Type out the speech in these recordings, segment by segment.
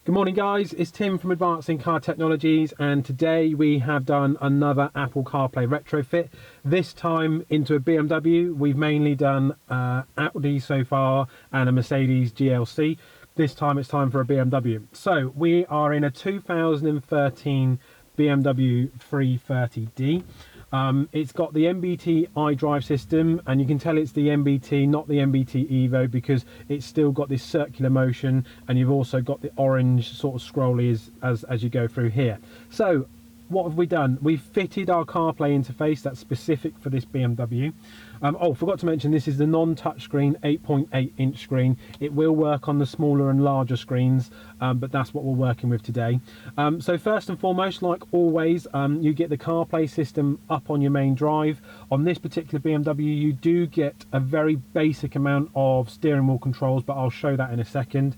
Good morning guys, it's Tim from Advancing Car Technologies, and today we have done another Apple CarPlay retrofit. This time into a BMW. We've mainly done Audi so far and a Mercedes GLC. This time it's time for a BMW. So we are in a 2013 BMW 330d. It's got the NBT iDrive system, and you can tell it's the NBT, not the NBT Evo, because it's still got this circular motion, and you've also got the orange sort of scrolly as you go through here. So what have we done? We've fitted our CarPlay interface that's specific for this BMW. Oh, forgot to mention, this is the non-touchscreen 8.8 inch screen. It will work on the smaller and larger screens, but that's what we're working with today. So first and foremost, like always, you get the CarPlay system up on your main drive. On this particular BMW, you do get a very basic amount of steering wheel controls, but I'll show that in a second.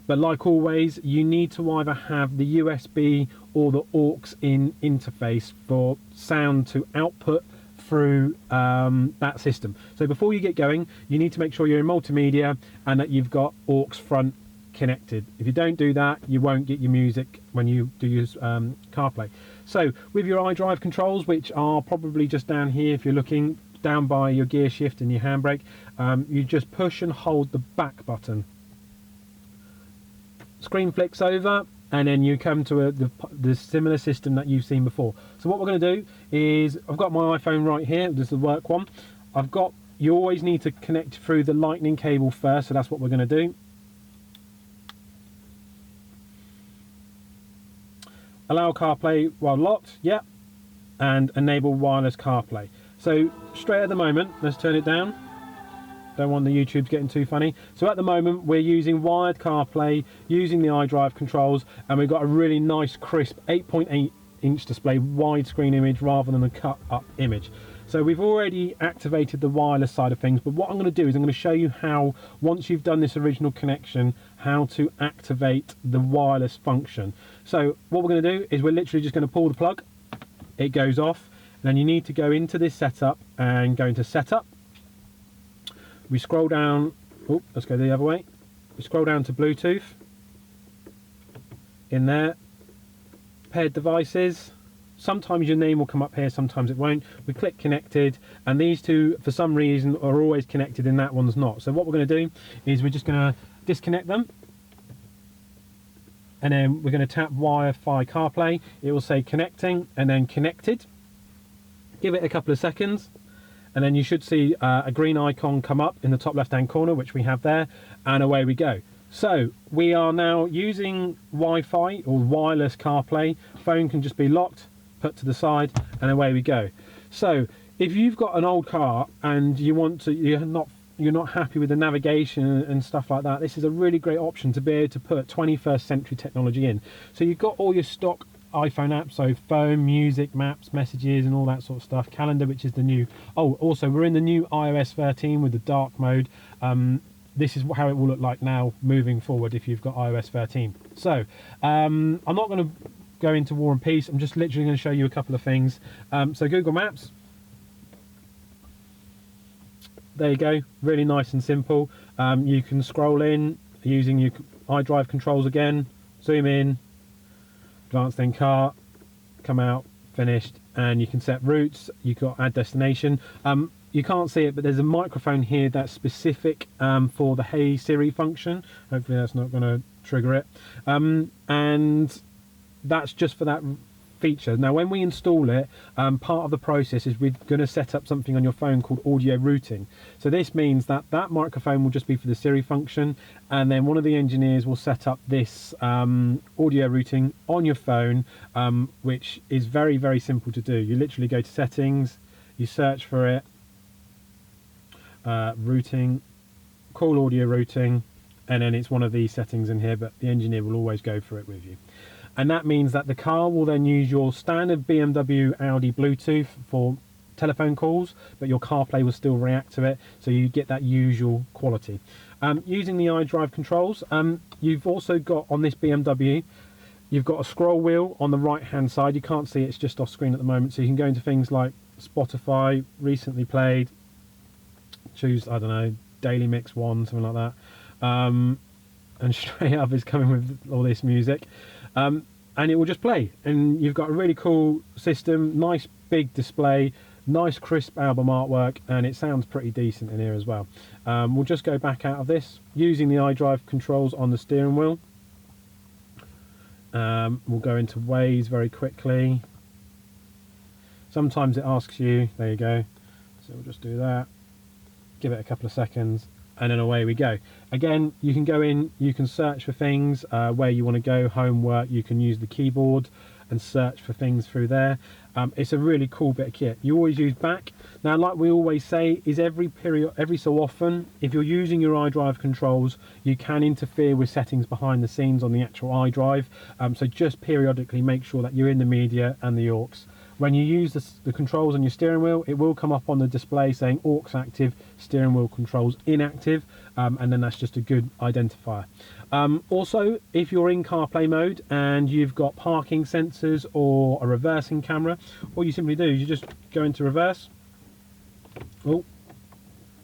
But like always, you need to either have the USB or the aux in interface for sound to output through that system. So before you get going, you need to make sure you're in multimedia and that you've got aux front connected. If you don't do that, you won't get your music when you do use CarPlay. So with your iDrive controls, which are probably just down here if you're looking down by your gear shift and your handbrake, you just push and hold the back button. Screen flicks over, and then you come to the similar system that you've seen before. So what we're going to do is, I've got my iPhone right here, this is the work one. You always need to connect through the lightning cable first, so that's what we're going to do. Allow CarPlay while locked, yep, and enable wireless CarPlay. So straight at the moment, let's turn it down. Don't want the YouTube's getting too funny. So at the moment we're using wired CarPlay, using the iDrive controls, and we've got a really nice crisp 8.8 inch display widescreen image rather than a cut up image. So we've already activated the wireless side of things, but what I'm going to do is I'm going to show you how, once you've done this original connection, how to activate the wireless function. So what we're going to do is we're literally just going to pull the plug, it goes off, and then you need to go into this setup and go into setup. We scroll down, oh, let's go the other way. We scroll down to Bluetooth. In there, paired devices. Sometimes your name will come up here, sometimes it won't. We click connected, and these two, for some reason, are always connected and that one's not. So what we're going to do is we're just going to disconnect them. And then we're going to tap Wi-Fi CarPlay. It will say connecting and then connected. Give it a couple of seconds. And then you should see a green icon come up in the top left hand corner, which we have there, and away we go. So we are now using Wi-Fi or wireless CarPlay. Phone can just be locked, put to the side, and away we go. So if you've got an old car and you're not happy with the navigation and stuff like that, this is a really great option to be able to put 21st century technology in. So you've got all your stock iPhone apps, so phone, music, maps, messages, and all that sort of stuff. Calendar, which is the new. Oh, also we're in the new iOS 13 with the dark mode. This is how it will look like now moving forward if you've got iOS 13. So I'm not going to go into War and Peace. I'm just literally going to show you a couple of things. So Google Maps. There you go. Really nice and simple. You can scroll in using your iDrive controls again. Zoom in. Advanced in car, come out, finished, and you can set routes. You've got add destination. You can't see it, but there's a microphone here that's specific for the Hey Siri function. Hopefully that's not going to trigger it. And that's just for that feature. Now when we install it, part of the process is we're going to set up something on your phone called audio routing. So this means that that microphone will just be for the Siri function, and then one of the engineers will set up this audio routing on your phone, which is very, very simple to do. You literally go to settings, you search for it, routing, call audio routing, and then it's one of these settings in here, but the engineer will always go for it with you. And that means that the car will then use your standard BMW Audi Bluetooth for telephone calls, but your CarPlay will still react to it, so you get that usual quality. Using the iDrive controls, you've also got on this BMW, you've got a scroll wheel on the right hand side. You can't see it, it's just off screen at the moment, so you can go into things like Spotify, recently played, choose, I don't know, Daily Mix 1, something like that. and straight up is coming with all this music, and it will just play, and you've got a really cool system, nice big display, nice crisp album artwork, and it sounds pretty decent in here as well. We'll just go back out of this using the iDrive controls on the steering wheel. We'll go into Waze very quickly. Sometimes it asks you, there you go, so we'll just do that, give it a couple of seconds, and then away we go. Again, you can go in, you can search for things where you want to go, homework, you can use the keyboard and search for things through there. It's a really cool bit of kit. You always use back. Now, like we always say, is every so often, if you're using your iDrive controls, you can interfere with settings behind the scenes on the actual iDrive. So just periodically make sure that you're in the media and the aux. When you use the controls on your steering wheel, it will come up on the display saying aux active, steering wheel controls inactive, and then that's just a good identifier. Also, if you're in CarPlay mode and you've got parking sensors or a reversing camera, what you simply do is you just go into reverse. Oh,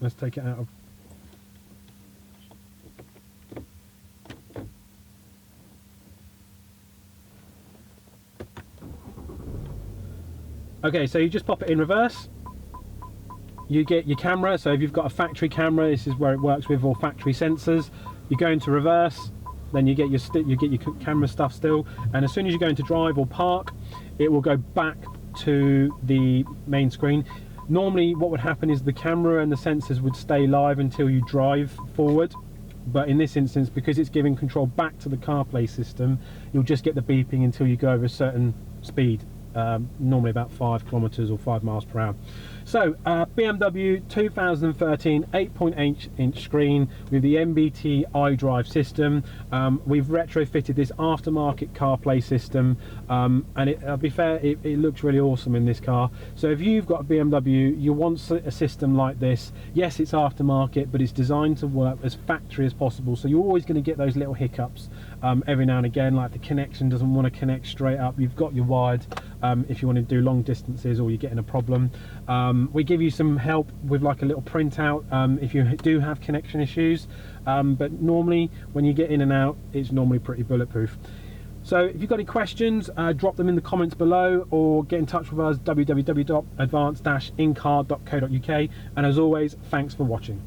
let's take it out of. Okay, so you just pop it in reverse. You get your camera, so if you've got a factory camera, this is where it works with all factory sensors. You go into reverse, then you get your camera stuff still, and as soon as you go into drive or park, it will go back to the main screen. Normally what would happen is the camera and the sensors would stay live until you drive forward, but in this instance, because it's giving control back to the CarPlay system, you'll just get the beeping until you go over a certain speed. Normally about 5 kilometers or 5 miles per hour. So BMW 2013 8.8-inch screen with the NBT iDrive system. We've retrofitted this aftermarket CarPlay system, and I'll be fair, it looks really awesome in this car. So if you've got a BMW, you want a system like this. Yes, it's aftermarket, but it's designed to work as factory as possible, so you're always going to get those little hiccups every now and again, like the connection doesn't want to connect straight up. You've got your wired if you want to do long distances or you're getting a problem. We give you some help with like a little printout if you do have connection issues, but normally when you get in and out, it's normally pretty bulletproof. So if you've got any questions, drop them in the comments below or get in touch with us, www.advanced-incar.co.uk, and as always, thanks for watching.